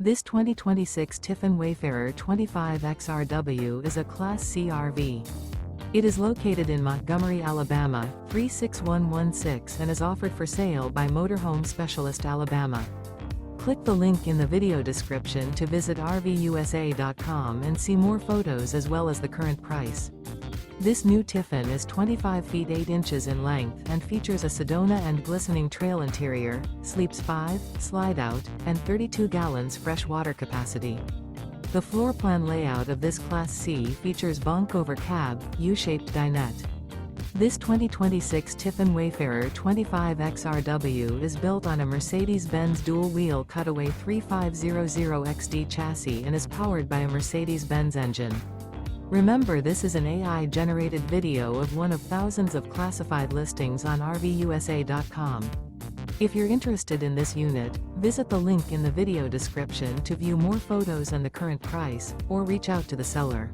This 2026 Tiffin Wayfarer 25 XRW is a Class C RV. It is located in Montgomery, Alabama, 36116 and is offered for sale by Motorhome Specialist Alabama. Click the link in the video description to visit RVUSA.com and see more photos as well as the current price. This new Tiffin is 25 feet 8 inches in length and features a Sedona Glistening Trail interior, sleeps 5, slide-out, and 32 gallons fresh water capacity. The floor plan layout of this Class C features Bunk Over Cab, U-shaped dinette. This 2026 Tiffin Wayfarer 25 XRW is built on a Mercedes-Benz Dual Wheel Cutaway 3500XD chassis and is powered by a Mercedes-Benz engine. Remember, this is an AI-generated video of one of thousands of classified listings on RVUSA.com. If you're interested in this unit, visit the link in the video description to view more photos and the current price, or reach out to the seller.